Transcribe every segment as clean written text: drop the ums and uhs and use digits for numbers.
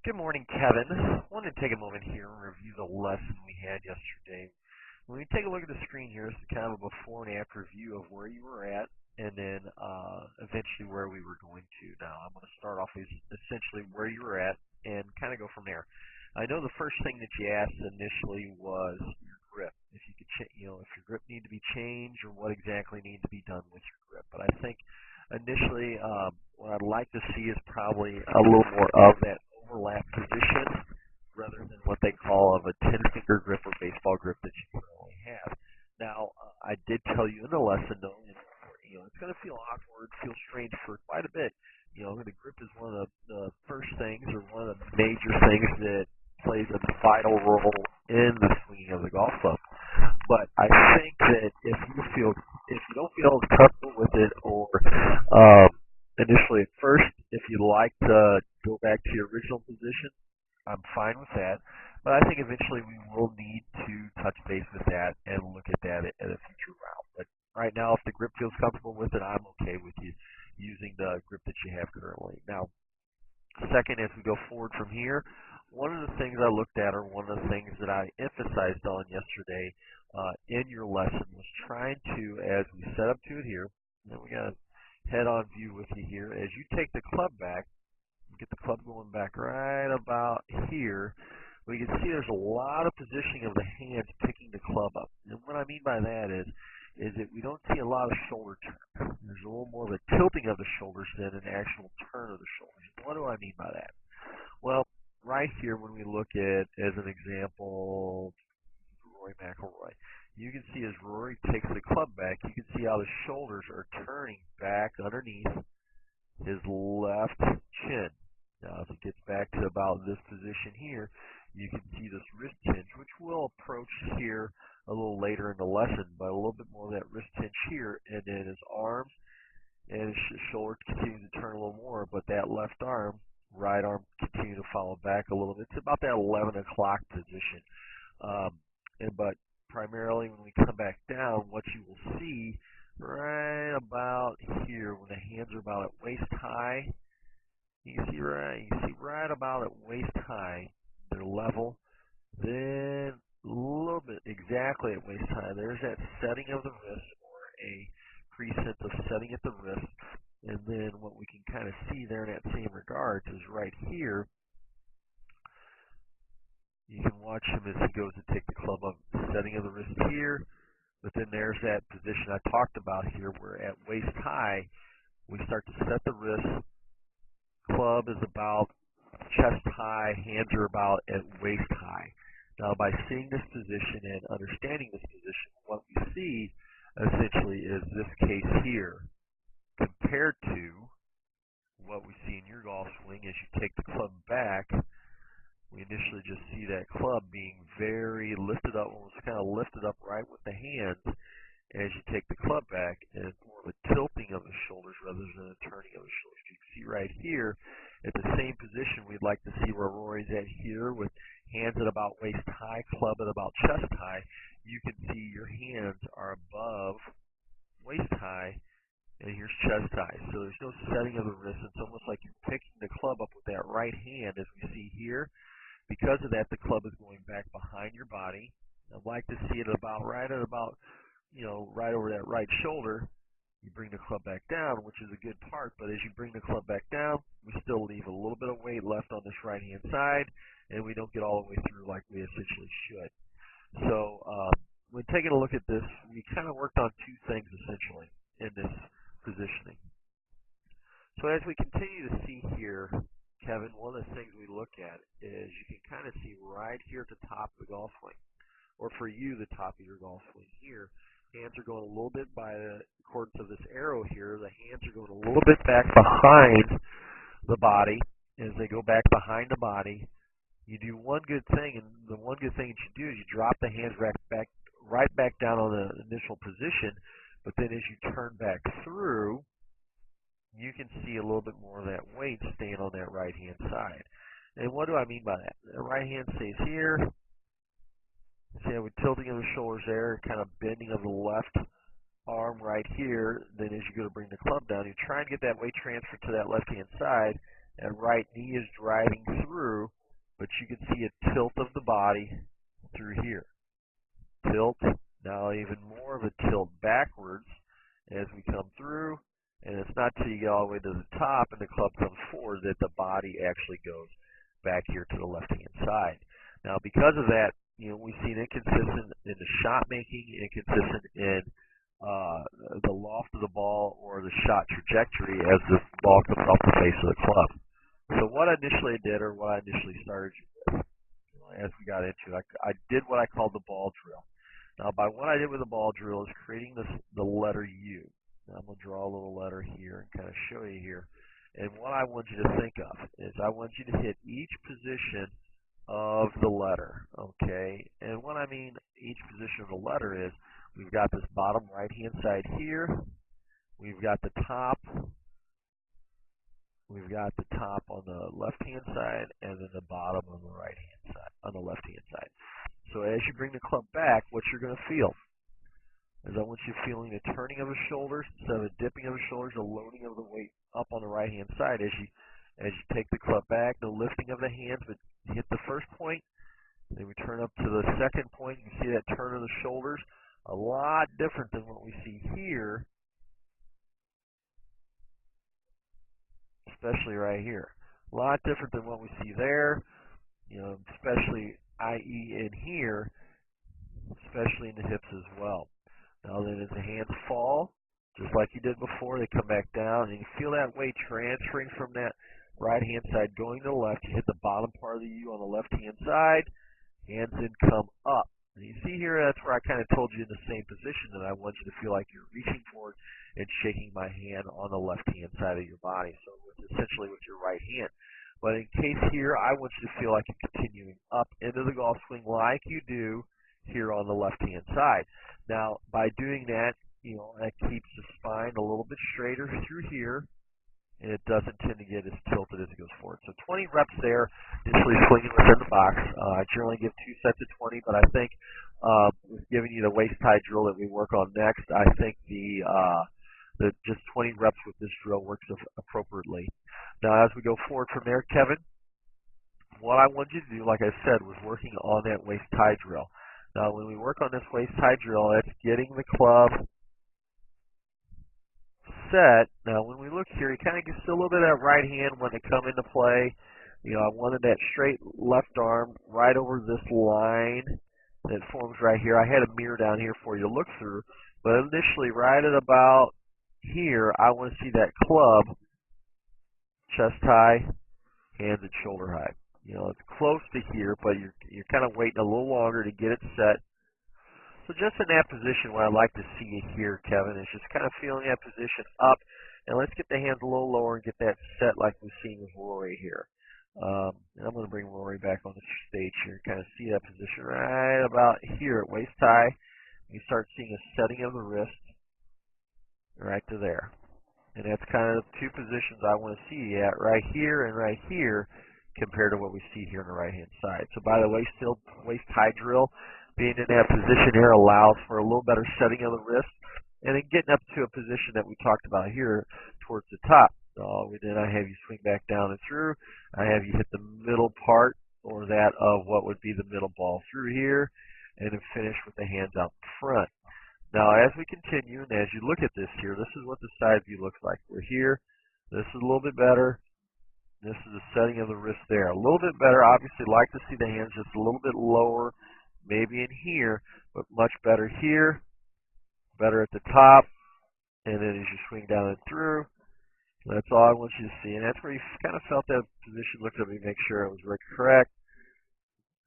Good morning, Kevin. I wanted to take a moment here and review the lesson we had yesterday. When we take a look at the screen here, it's kind of a before and after view of where you were at and then eventually where we were going to. Now, I'm going to start off with essentially where you were at and kind of go from there. I know the first thing that you asked initially was your grip. If you could, if your grip need to be changed or what exactly needs to be done with your grip. But I think initially, what I'd like to see is probably a little more of that overlap position rather than what they call of a 10-finger grip or baseball grip that you currently have. Now, I did tell you in the lesson, though, it's going to feel awkward, feel strange for quite a bit. The grip is one of the first things or one of the major things that plays a vital role in the swinging of the golf club. But I think that if you don't feel comfortable with it, or initially at first, if you'd like to go back to your original position, I'm fine with that. But I think eventually we will need to touch base with that and look at that at a future round. But right now, if the grip feels comfortable with it, I'm okay with you using the grip that you have currently. Now, second, as we go forward from here, one of the things I looked at, or one of the things that I emphasized on yesterday in your lesson, was trying to, as we set up to it here, and we got a head-on view with you here, as you take the club back, get the club going back right about here, we can see there's a lot of positioning of the hands picking the club up. And what I mean by that is that we don't see a lot of shoulder turn. There's a little more of a tilting of the shoulders than an actual turn of the shoulders. What do I mean by that? Well, right here when we look at, as an example, Rory McIlroy, you can see as Rory takes the club back, you can see how the shoulders are turning back underneath his left chin. Now, if it gets back to about this position here, you can see this wrist hinge, which we'll approach here a little later in the lesson, but a little bit more of that wrist hinge here, and then his arms and his shoulders continue to turn a little more, but that left arm, right arm, continue to follow back a little bit. It's about that 11 o'clock position. But primarily when we come back down, what you will see right about here, when the hands are about at waist high, you can see right about at waist high, they're level. Then a little bit exactly at waist high, there's that setting of the wrist, or a presense of setting at the wrist. And then what we can kind of see there in that same regard is right here, you can watch him as he goes to take the club up, setting of the wrist here. But then there's that position I talked about here, where at waist high, we start to set the wrist. Club is about chest high, hands are about at waist high. Now, by seeing this position and understanding this position, what we see essentially is this case here compared to what we see in your golf swing. As you take the club back, we initially just see that club being very lifted up, almost kind of lifted up right with the hands as you take the club back, and it's more of a tilting of the shoulders rather than a turning of the shoulders. You can see right here, at the same position we'd like to see where Rory's at here, with hands at about waist high, club at about chest high. You can see your hands are above waist high, and here's chest high. So there's no setting of the wrist. It's almost like you're picking the club up with that right hand, as we see here. Because of that, the club is going back behind your body. I'd like to see it right over that right shoulder. You bring the club back down, which is a good part, but as you bring the club back down, we still leave a little bit of weight left on this right-hand side, and we don't get all the way through like we essentially should. So when taking a look at this, we kind of worked on two things essentially in this positioning. So as we continue to see here, Kevin, one of the things we look at is you can kind of see right here at the top of the golf swing, or for you, the top of your golf swing here. Hands are going a little bit by the accordance of this arrow here. The hands are going a little bit back behind the body. As they go back behind the body, you do one good thing, and the one good thing that you do is you drop the hands right back down on the initial position. But then as you turn back through, you can see a little bit more of that weight staying on that right-hand side. And what do I mean by that? The right hand stays here. See how we're tilting of the shoulders there, kind of bending of the left arm right here. Then as you go to bring the club down, you try and get that weight transfer to that left-hand side. That right knee is driving through you can see a tilt of the body through here. Tilt, now even more of a tilt backwards as we come through, and it's not till you get all the way to the top and the club comes forward that the body actually goes back here to the left-hand side. Now, because of that, we've seen inconsistent in the shot making, inconsistent in the loft of the ball or the shot trajectory as the ball comes off the face of the club. So what I initially did, or what I initially started with, as we got into it, I did what I called the ball drill. Now, by what I did with the ball drill is creating the letter U. Now, I'm going to draw a little letter here and kind of show you here. And what I want you to think of is I want you to hit each position of the letter, okay? And what I mean each position of the letter is we've got this bottom right-hand side here. We've got the top. We've got the top on the left-hand side and then the bottom on the right-hand side, on the left-hand side. So as you bring the club back, what you're going to feel is I want you feeling the turning of the shoulders instead of a dipping of the shoulders, a loading of the weight up on the right-hand side as you take the club back, no lifting of the hands, but hit the first point, then we turn up to the second point. You see that turn of the shoulders, a lot different than what we see here, especially right here. A lot different than what we see there, especially i.e. in here, especially in the hips as well. Now then as the hands fall, just like you did before, they come back down, and you feel that weight transferring from that right-hand side going to the left. You hit the bottom part of the U on the left-hand side, hands then come up. And you see here, that's where I kind of told you in the same position that I want you to feel like you're reaching forward and shaking my hand on the left-hand side of your body, so essentially with your right hand. But in case here, I want you to feel like you're continuing up into the golf swing like you do here on the left-hand side. Now, by doing that, that keeps the spine a little bit straighter through here, and it doesn't tend to get as tilted as it goes forward. So 20 reps there, initially swinging within the box. I generally give 2 sets of 20, but I think giving you the waist tie drill that we work on next, I think the just 20 reps with this drill works appropriately. Now, as we go forward from there, Kevin, what I want you to do, like I said, was working on that waist tie drill. Now, when we work on this waist tie drill, that's getting the club set. Now, when we look here, you kind of get still a little bit of that right hand when they come into play. I wanted that straight left arm right over this line that forms right here. I had a mirror down here for you to look through, but initially right at about here, I want to see that club chest high, hands at shoulder high. It's close to here, but you're kind of waiting a little longer to get it set. So just in that position, what I'd like to see you here, Kevin, is just kind of feeling that position up. And let's get the hands a little lower and get that set like we've seen with Rory here. And I'm going to bring Rory back on the stage here. Kind of see that position right about here at waist high. You start seeing a setting of the wrist right to there. And that's kind of the two positions I want to see you at, right here and right here, compared to what we see here on the right-hand side. So by the way, still waist high drill, being in that position here allows for a little better setting of the wrist, and then getting up to a position that we talked about here towards the top. Then I have you swing back down and through. I have you hit the middle part, or that of what would be the middle ball through here, and then finish with the hands out in front. Now, as we continue, and as you look at this here, this is what the side view looks like. We're here. This is a little bit better. This is the setting of the wrist there. A little bit better. Obviously, like to see the hands just a little bit lower, maybe in here, but much better here, better at the top, and then as you swing down and through, that's all I want you to see. And that's where you kind of felt that position. Looked at me, make sure it was very correct.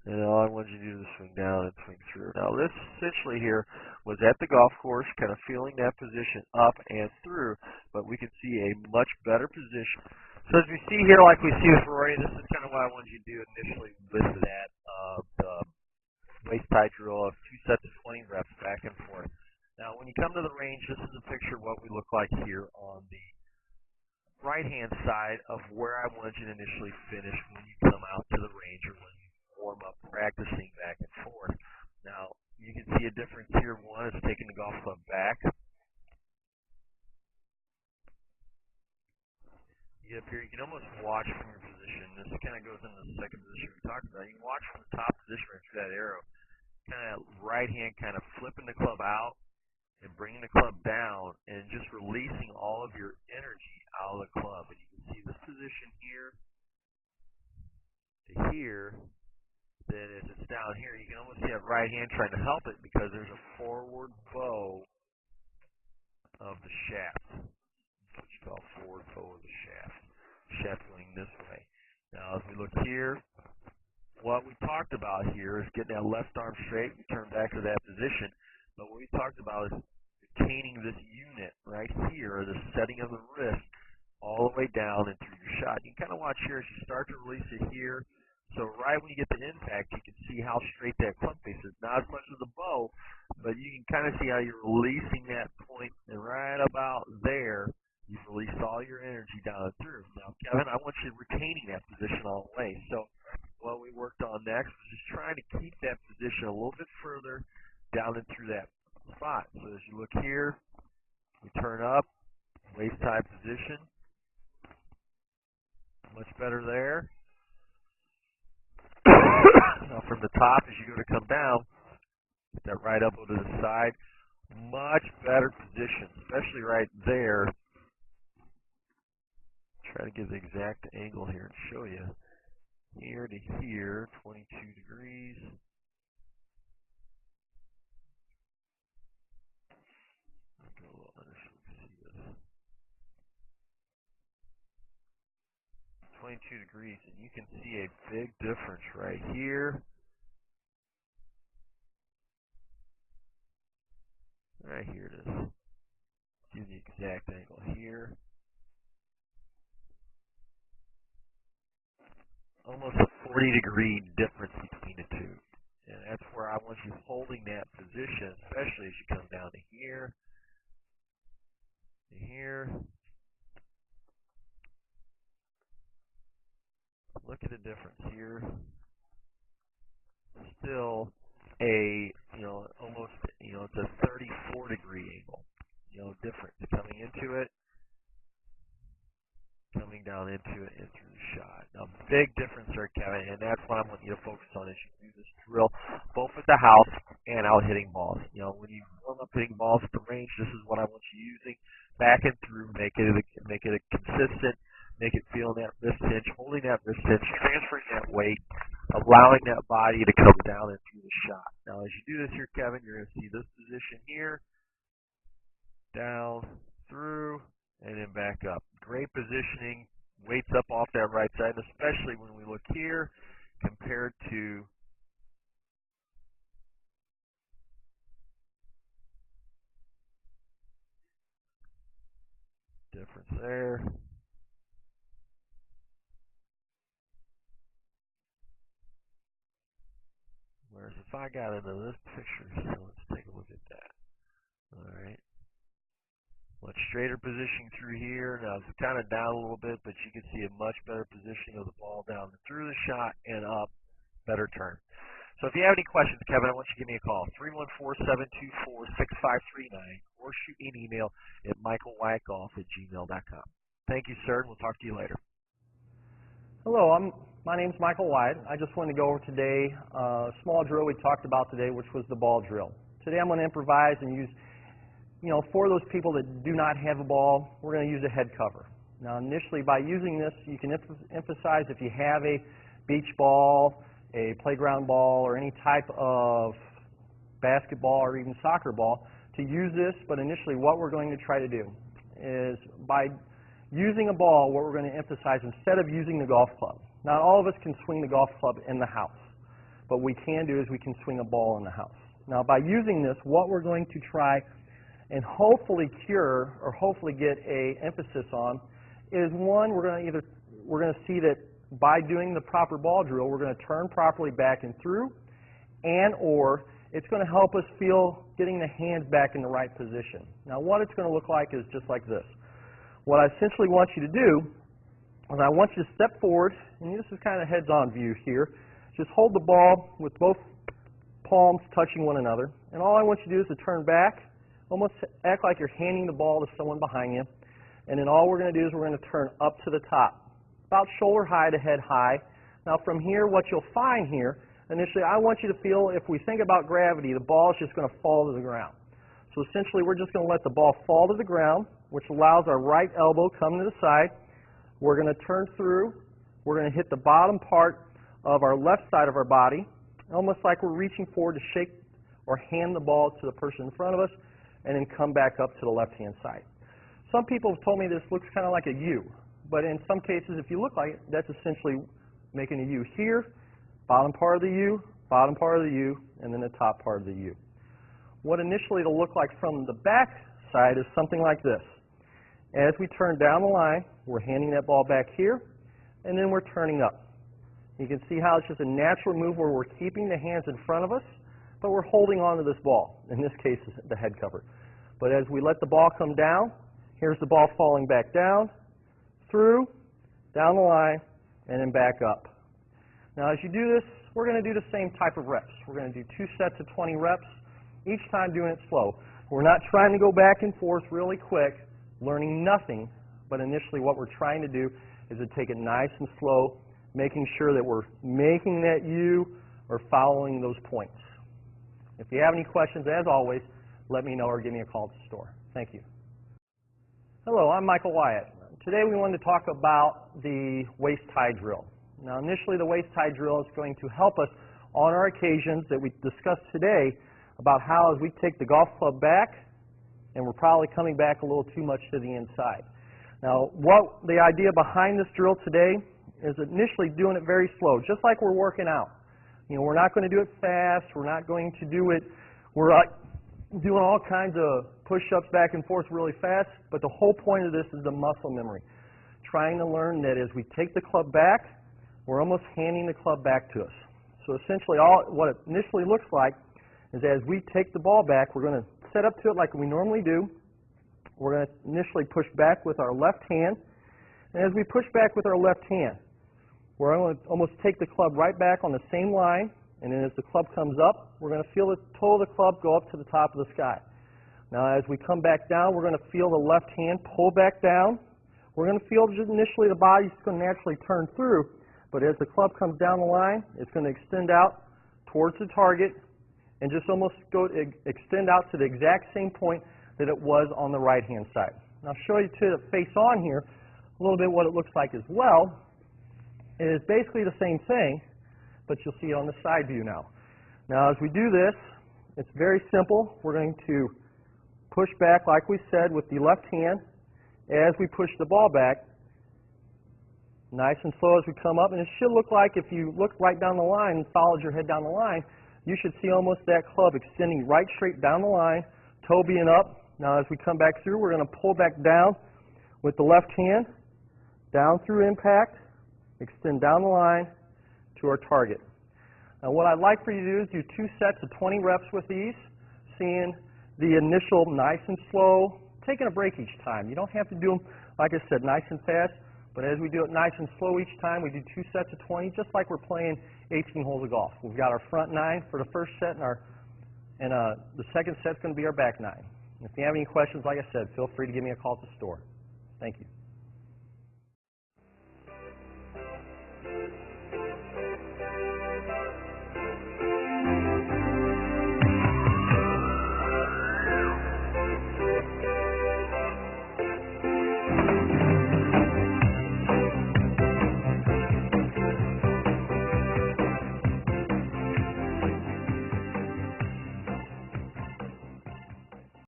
And all I wanted you to do is swing down and swing through. Now, this essentially here was at the golf course, kind of feeling that position up and through, but we can see a much better position. So as we see here, like we see with Rory, this is kind of what I wanted you to do initially with that the waist tie drill of 2 sets of 20 reps back and forth. Now, when you come to the range, this is a picture of what we look like here on the right-hand side of where I wanted you to initially finish when you come out to the range or when you warm up practicing back and forth. Now, you can see a difference here. One is taking the golf club back. You get up here, you can almost watch from your position. This kind of goes into the second position we talked about. You can watch from the top position right through that arrow. Kind of right hand kind of flipping the club out and bringing the club down and just releasing all of your energy out of the club. And you can see this position here to here. Then as it's down here, you can almost see that right hand trying to help it because there's a forward bow of the shaft. That's what you call forward bow of the shaft. Shaft going this way. Now as we look here, what we talked about here is getting that left arm straight. We turn back to that position. But what we talked about is retaining this unit right here, the setting of the wrist, all the way down and through your shot. You can kind of watch here as you start to release it here. So right when you get the impact, you can see how straight that club face is. Not as much as the bow, but you can kind of see how you're releasing that point. And right about there, you've released all your energy down and through. Now, Kevin, I want you retaining that position all the way. So what we worked on next was just trying to keep that position a little bit further down and through that spot. So as you look here, we turn up, waist high position. Much better there. Now from the top, as you go to come down, get that right elbow to the side. Much better position, especially right there. Try to give the exact angle here and show you. Here to here, 22 degrees. I'll go a little under so we can see this. 22 degrees, and you can see a big difference right here. Right here it is. Give the exact angle here. Almost a 40-degree difference between the two. And that's where I want you holding that position, especially as you come down to here, to here. Look at the difference here. Still a, almost, it's a 34-degree angle, difference coming into it, coming down into it, and through the shot. Now, big difference there, Kevin, and that's what I want you to focus on as you do this drill, both at the house and out hitting balls. When you warm up hitting balls at the range, this is what I want you using. Back and through, make it a consistent, make it feel that wrist hinge, holding that wrist hinge, transferring that weight, allowing that body to come down and through the shot. Now, as you do this here, Kevin, you're going to see this position here, down, through, and then back up. Great positioning, weights up off that right side, especially when we look here compared to difference there. Whereas if I got into this picture, so let's take a look at that. All right. Much straighter positioning through here. Now it's kind of down a little bit, but you can see a much better positioning of the ball down through the shot and up. Better turn. So if you have any questions, Kevin, I want you to give me a call, 314-724-6539, or shoot me an email at michaelwyattgolf@gmail.com. Thank you, sir, and we'll talk to you later. Hello, my name's Michael Wyatt. I just wanted to go over today a small drill we talked about today, which was the ball drill. Today I'm going to improvise and use, for those people that do not have a ball, we're going to use a head cover. Now initially by using this, you can emphasize if you have a beach ball, a playground ball, or any type of basketball or even soccer ball, to use this. But initially what we're going to try to do is by using a ball, what we're going to emphasize instead of using the golf club. Not all of us can swing the golf club in the house, but we can do is we can swing a ball in the house. Now by using this, what we're going to try and hopefully cure or hopefully get a emphasis on is, one, we're going to see that by doing the proper ball drill, we're going to turn properly back and through, and or it's going to help us feel getting the hands back in the right position. Now what it's going to look like is just like this. What I essentially want you to do is I want you to step forward, and this is kind of heads-on view here. Just hold the ball with both palms touching one another, and all I want you to do is to turn back, almost act like you're handing the ball to someone behind you, and then all we're going to do is we're going to turn up to the top, about shoulder high to head high, Now from here, what you'll find here, initially I want you to feel, if we think about gravity, the ball is just going to fall to the ground. So essentially we're just going to let the ball fall to the ground, which allows our right elbow come to the side. We're going to turn through. We're going to hit the bottom part of our left side of our body, almost like we're reaching forward to shake or hand the ball to the person in front of us, and then come back up to the left-hand side. Some people have told me this looks kind of like a U, but in some cases, if you look like it, that's essentially making a U here, bottom part of the U, bottom part of the U, and then the top part of the U. What initially it'll look like from the back side is something like this. As we turn down the line, we're handing that ball back here, and then we're turning up. You can see how it's just a natural move where we're keeping the hands in front of us, but we're holding on to this ball. In this case, the head cover. But as we let the ball come down, here's the ball falling back down, through, down the line, and then back up. Now as you do this, we're going to do the same type of reps. We're going to do 2 sets of 20 reps, each time doing it slow. We're not trying to go back and forth really quick, learning nothing, but initially what we're trying to do is to take it nice and slow, making sure that we're making that U or following those points. If you have any questions, as always, let me know or give me a call at the store. Thank you. Hello, I'm Michael Wyatt. Today we wanted to talk about the waist tie drill. Now initially the waist tie drill is going to help us on our occasions that we discussed today about how as we take the golf club back, and we're probably coming back a little too much to the inside. Now what the idea behind this drill today is initially doing it very slow, just like we're working out. You know, we're not going to do it fast, we're not going to do it, we're doing all kinds of push-ups back and forth really fast, but the whole point of this is the muscle memory. Trying to learn that as we take the club back, we're almost handing the club back to us. So essentially what it initially looks like is as we take the ball back, we're going to set up to it like we normally do. We're going to initially push back with our left hand, and as we push back with our left hand, we're going to almost take the club right back on the same line, and then as the club comes up, we're going to feel the toe of the club go up to the top of the sky. Now as we come back down, we're going to feel the left hand pull back down. We're going to feel just initially the body's going to naturally turn through, but as the club comes down the line, it's going to extend out towards the target and just almost extend out to the exact same point that it was on the right-hand side. And I'll show you to the face on here a little bit what it looks like as well. It is basically the same thing, but you'll see it on the side view now. Now as we do this, it's very simple. We're going to push back like we said with the left hand as we push the ball back, nice and slow as we come up, and it should look like if you look right down the line and followed your head down the line, you should see almost that club extending right straight down the line, toe being up. Now as we come back through, we're going to pull back down with the left hand, down through impact, extend down the line to our target. Now what I'd like for you to do is do 2 sets of 20 reps with these, seeing the initial nice and slow, taking a break each time. You don't have to do them, like I said, nice and fast, but as we do it nice and slow each time, we do 2 sets of 20, just like we're playing 18 holes of golf. We've got our front 9 for the first set, and the second set's going to be our back 9. If you have any questions, like I said, feel free to give me a call at the store. Thank you.